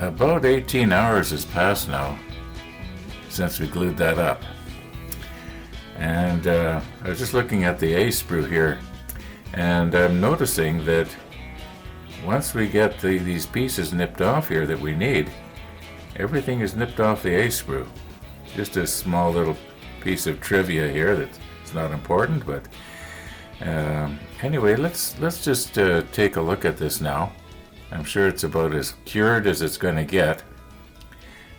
About 18 hours has passed now since we glued that up. And I was just looking at the A sprue here, and I'm noticing that once we get these pieces nipped off here that we need, everything is nipped off the A sprue. Just a small little piece of trivia here that's not important, but anyway, let's just take a look at this now. I'm sure it's about as cured as it's going to get.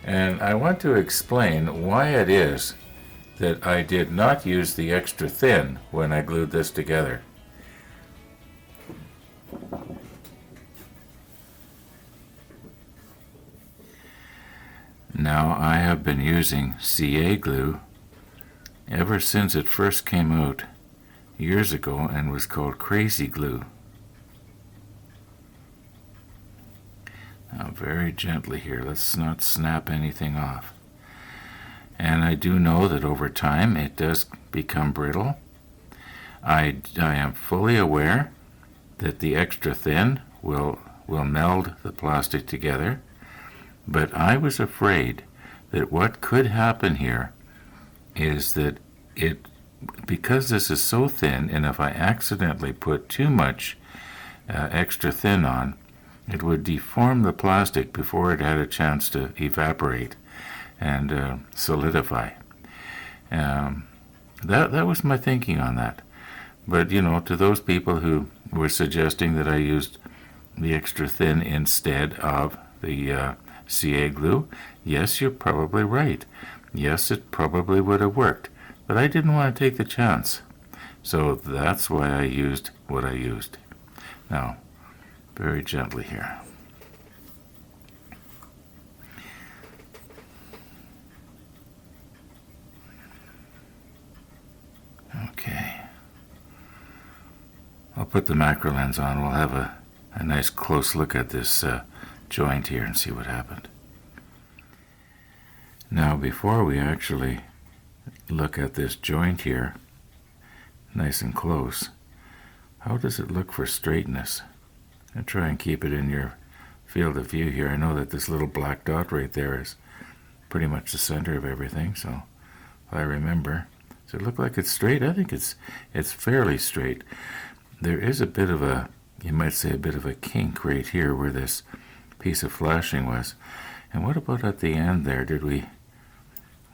And I want to explain why it is that I did not use the extra thin when I glued this together. Now, I have been using CA glue ever since it first came out years ago and was called Crazy Glue. Now, very gently here, let's not snap anything off. And I do know that over time it does become brittle. I am fully aware that the extra thin will meld the plastic together, but I was afraid that what could happen here is that because this is so thin, and if I accidentally put too much extra thin on, it would deform the plastic before it had a chance to evaporate and solidify. That was my thinking on that. But, to those people who were suggesting that I used the extra thin instead of the CA glue, yes, you're probably right. Yes, it probably would have worked. But I didn't want to take the chance. So that's why I used what I used. Now, very gently here. Okay. I'll put the macro lens on. We'll have a nice close look at this joint here and see what happened. Now, before we actually look at this joint here, nice and close, how does it look for straightness? I'll try and keep it in your field of view here. I know that this little black dot right there is pretty much the center of everything, so if I remember. Does it look like it's straight? I think it's fairly straight. There is a bit of a, you might say, a bit of a kink right here where this piece of flashing was. And what about at the end there? Did we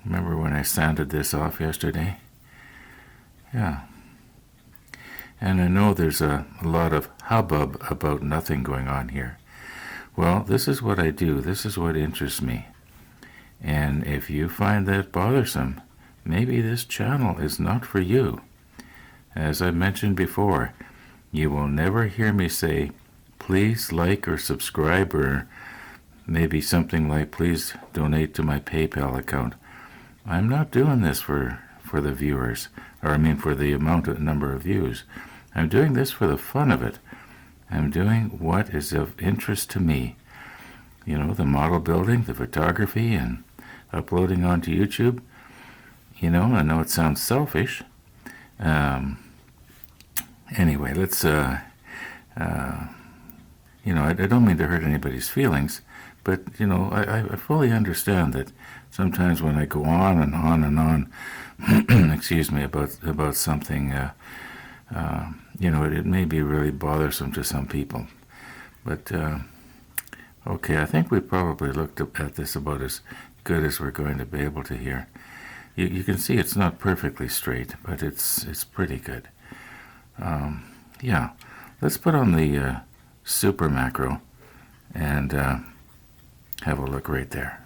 remember when I sanded this off yesterday? Yeah. And I know there's a lot of hubbub about nothing going on here. Well, this is what I do. This is what interests me. And if you find that bothersome, maybe this channel is not for you. As I mentioned before, you will never hear me say, please like or subscribe, or maybe something like, please donate to my PayPal account. I'm not doing this for the viewers, or for the number of views. I'm doing this for the fun of it. I'm doing what is of interest to me. The model building, the photography, and uploading onto YouTube. I know it sounds selfish. Anyway, let's, I don't mean to hurt anybody's feelings, but, I fully understand that sometimes when I go on and on and on, excuse me, about something, it may be really bothersome to some people. But, okay, I think we probably looked at this about as good as we're going to be able to here. You can see it's not perfectly straight, but it's pretty good. Yeah, let's put on the super macro and have a look right there.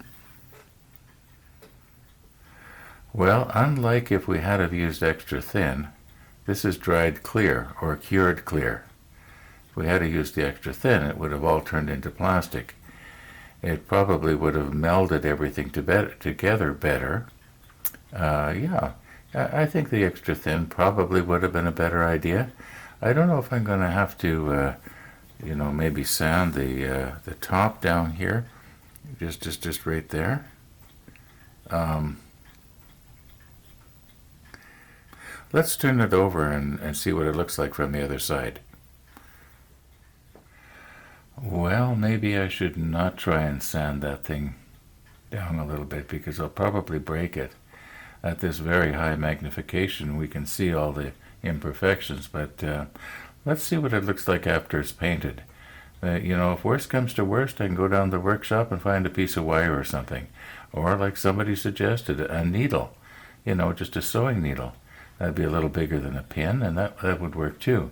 Well, unlike if we had have used extra thin, this is dried clear or cured clear. If we had used the extra thin, it would have all turned into plastic. It probably would have melded everything together better. Yeah, I think the extra thin probably would have been a better idea. I don't know if I'm going to have to, maybe sand the top down here, just right there. Let's turn it over and see what it looks like from the other side. Well, maybe I should not try and sand that thing down a little bit because I'll probably break it. At this very high magnification, we can see all the imperfections, but let's see what it looks like after it's painted. If worst comes to worst, I can go down to the workshop and find a piece of wire or something. Or, like somebody suggested, a needle. Just a sewing needle. That'd be a little bigger than a pin, and that would work too.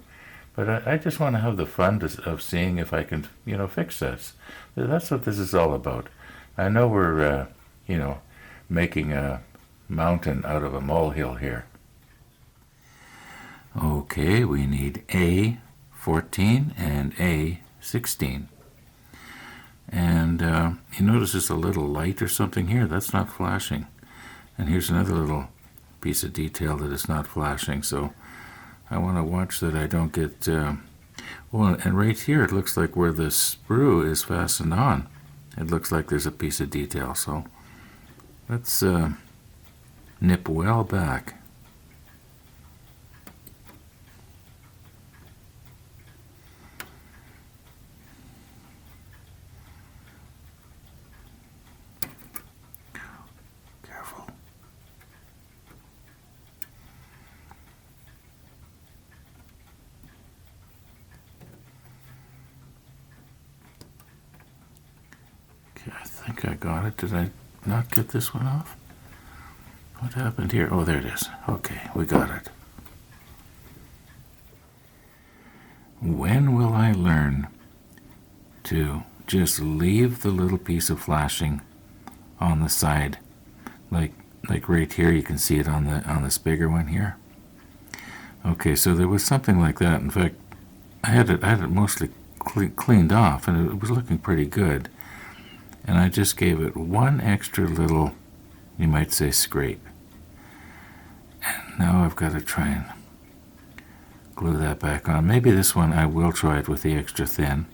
But I just want to have the fun of seeing if I can, fix this. That's what this is all about. I know we're, making a mountain out of a molehill here. Okay, we need A14 and A16. And you notice there's a little light or something here. That's not flashing. And here's another little piece of detail that is not flashing. So I want to watch that I don't get... and right here it looks like where the sprue is fastened on. It looks like there's a piece of detail. So let's nip well back. Careful. Okay, I think I got it. Did I not get this one off? What happened here? Oh, there it is. Okay, we got it. When will I learn to just leave the little piece of flashing on the side? Like right here, you can see it on this bigger one here. Okay, so there was something like that. In fact, I had it mostly cleaned off, and it was looking pretty good. And I just gave it one extra little, you might say, scrape. And now I've got to try and glue that back on. Maybe this one I will try it with the extra thin.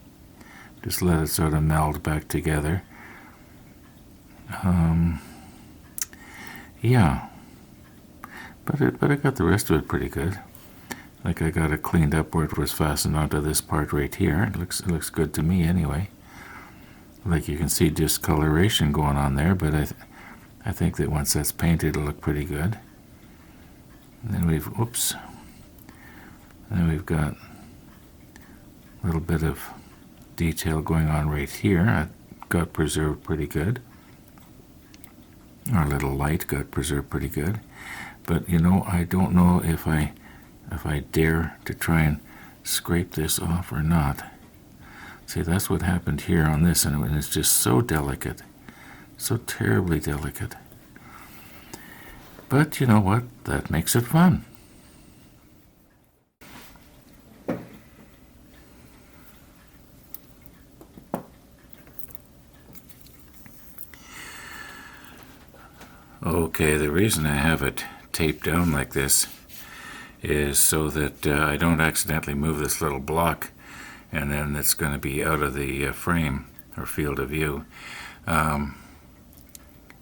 Just let it sort of meld back together. Yeah. But I got the rest of it pretty good. Like I got it cleaned up where it was fastened onto this part right here. It looks good to me anyway. Like you can see discoloration going on there, but I think that once that's painted, it'll look pretty good. And then we've got a little bit of detail going on right here. It got preserved pretty good. Our little light got preserved pretty good. But I don't know if I dare to try and scrape this off or not. See, that's what happened here on this, and it's just so delicate, so terribly delicate. But you know what? That makes it fun. Okay, the reason I have it taped down like this is so that I don't accidentally move this little block, and then it's going to be out of the frame or field of view.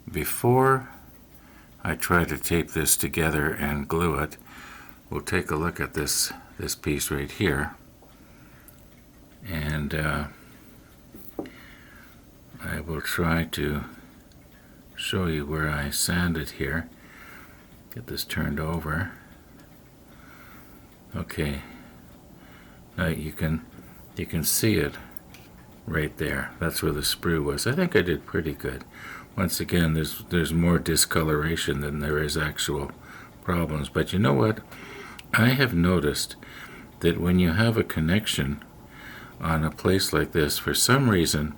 Before I try to tape this together and glue it, we'll take a look at this piece right here, and I will try to show you where I sanded here. Get this turned over. Okay, now you can see it right there. That's where the sprue was. I think I did pretty good. Once again, there's more discoloration than there is actual problems. But you know what? I have noticed that when you have a connection on a place like this, for some reason,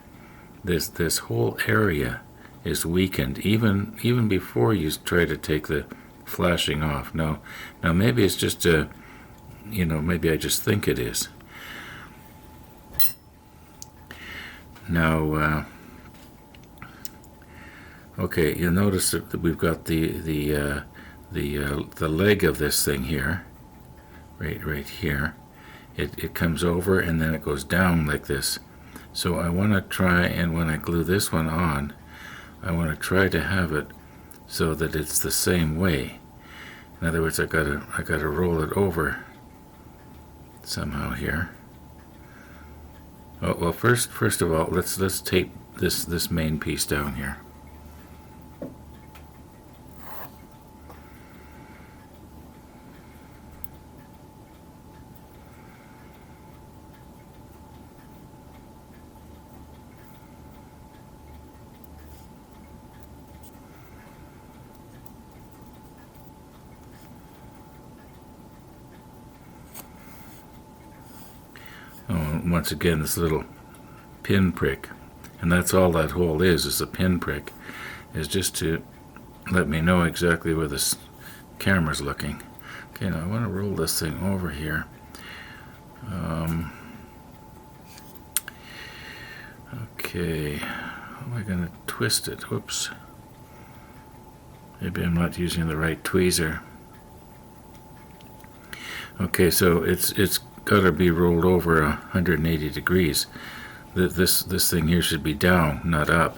this whole area is weakened, even before you try to take the flashing off. Now maybe it's just maybe I just think it is. Now, okay, you'll notice that we've got the leg of this thing here, right here. It comes over and then it goes down like this. So I want to try, and when I glue this one on, I want to try to have it so that it's the same way. In other words, I gotta roll it over somehow here. Oh, well, first of all, let's tape this main piece down here. Oh, once again, this little pin prick, and that's all that hole is a pin prick, is just to let me know exactly where this camera's looking. Okay, now I want to roll this thing over here. Okay, how am I going to twist it? Whoops. Maybe I'm not using the right tweezer. Okay, so it's got to be rolled over 180 degrees. This thing here should be down, not up.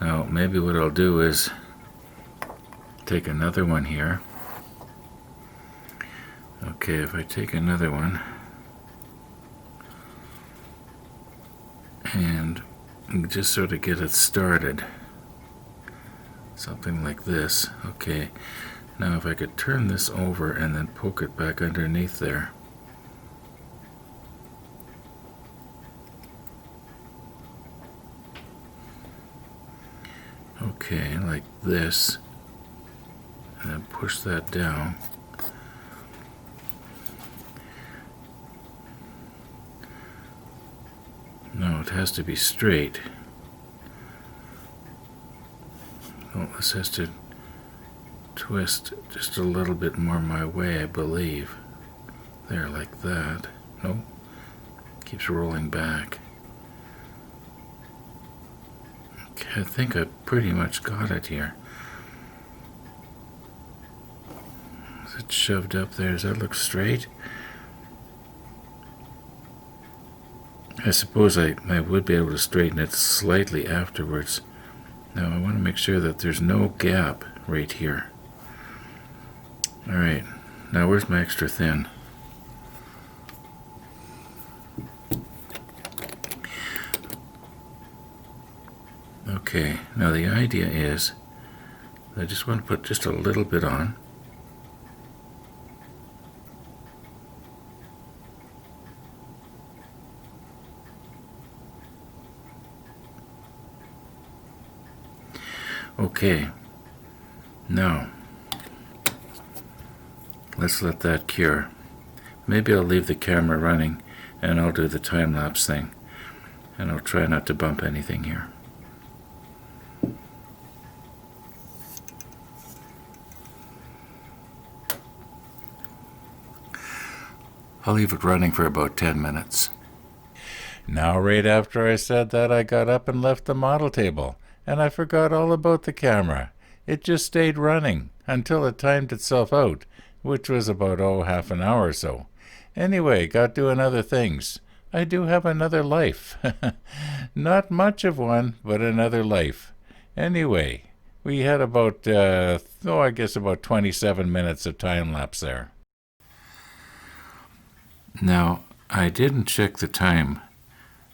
Now, maybe what I'll do is take another one here. Okay, if I take another one and just sort of get it started, something like this. Okay, now if I could turn this over and then poke it back underneath there. Okay, like this, and then push that down. No, it has to be straight. Oh, this has to twist just a little bit more my way, I believe. There, like that. No, keeps rolling back. Okay, I think I pretty much got it here. Is it shoved up there? Does that look straight? I suppose I would be able to straighten it slightly afterwards. Now I want to make sure that there's no gap right here. Alright, now where's my extra thin? Okay, now the idea is I just want to put just a little bit on. Okay, now let's let that cure. Maybe I'll leave the camera running and I'll do the time-lapse thing, and I'll try not to bump anything here. I'll leave it running for about 10 minutes. Now, right after I said that, I got up and left the model table, and I forgot all about the camera. It just stayed running until it timed itself out, which was about, half an hour or so. Anyway, got doing other things. I do have another life. Not much of one, but another life. Anyway, we had about, I guess about 27 minutes of time-lapse there. Now, I didn't check the time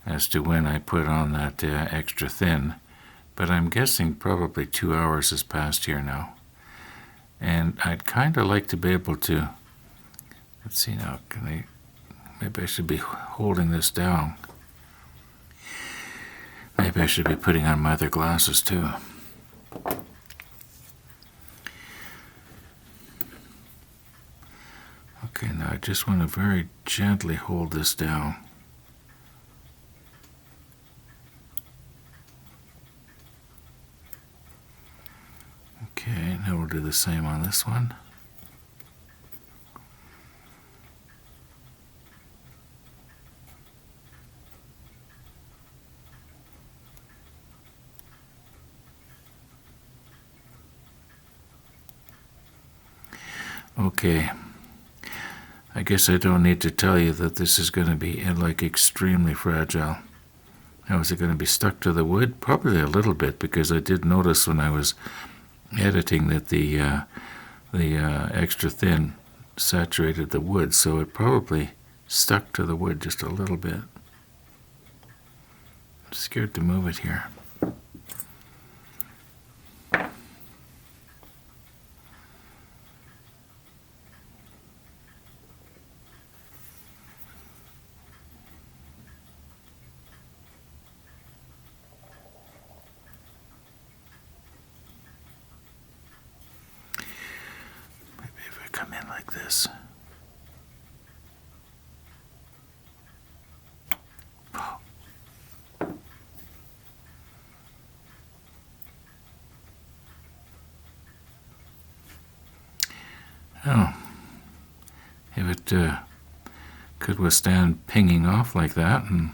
as to when I put on that extra thin, but I'm guessing probably 2 hours has passed here now. And I'd kind of like to be able to, let's see now, maybe I should be holding this down. Maybe I should be putting on my other glasses too. Okay, now I just want to very gently hold this down. Okay, now we'll do the same on this one. Okay, I guess I don't need to tell you that this is going to be extremely fragile. Now, is it going to be stuck to the wood? Probably a little bit, because I did notice when I was editing that the extra thin saturated the wood, so it probably stuck to the wood just a little bit. Scared to move it here. Maybe if I come in like this. Oh, if it could withstand pinging off like that, and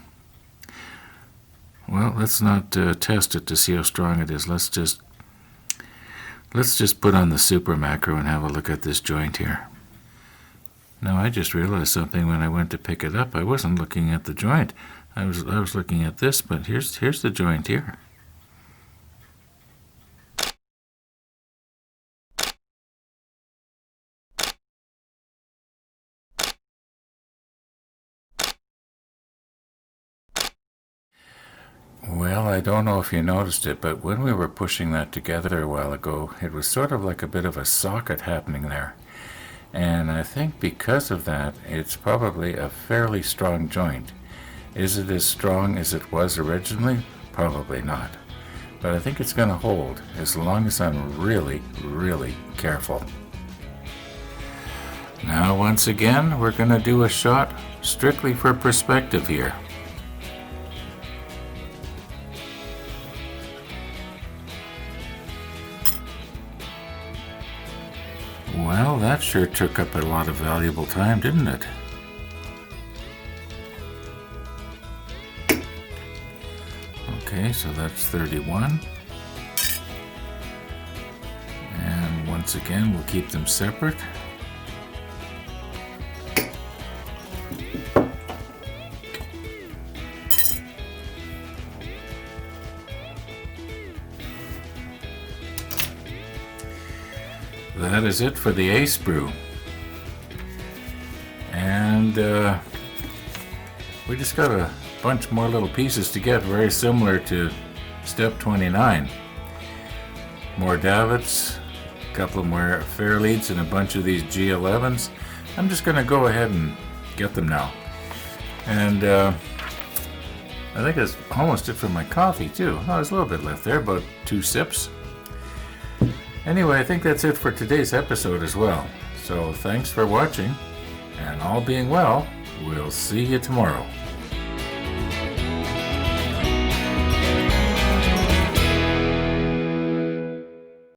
well, let's not test it to see how strong it is. Let's just put on the super macro and have a look at this joint here. Now, I just realized something when I went to pick it up. I wasn't looking at the joint. I was looking at this, but here's the joint here. Well, I don't know if you noticed it, but when we were pushing that together a while ago, it was sort of like a bit of a socket happening there. And I think because of that, it's probably a fairly strong joint. Is it as strong as it was originally? Probably not. But I think it's going to hold as long as I'm really, really careful. Now, once again, we're going to do a shot strictly for perspective here. Well, that sure took up a lot of valuable time, didn't it? Okay, so that's 31. And once again, we'll keep them separate. That is it for the A sprue. And we just got a bunch more little pieces to get, very similar to step 29. More davits, a couple more fairleads, and a bunch of these G11s. I'm just going to go ahead and get them now. And I think that's almost it for my coffee too. Oh, there's a little bit left there, about 2 sips. Anyway, I think that's it for today's episode as well. So thanks for watching, and all being well, we'll see you tomorrow.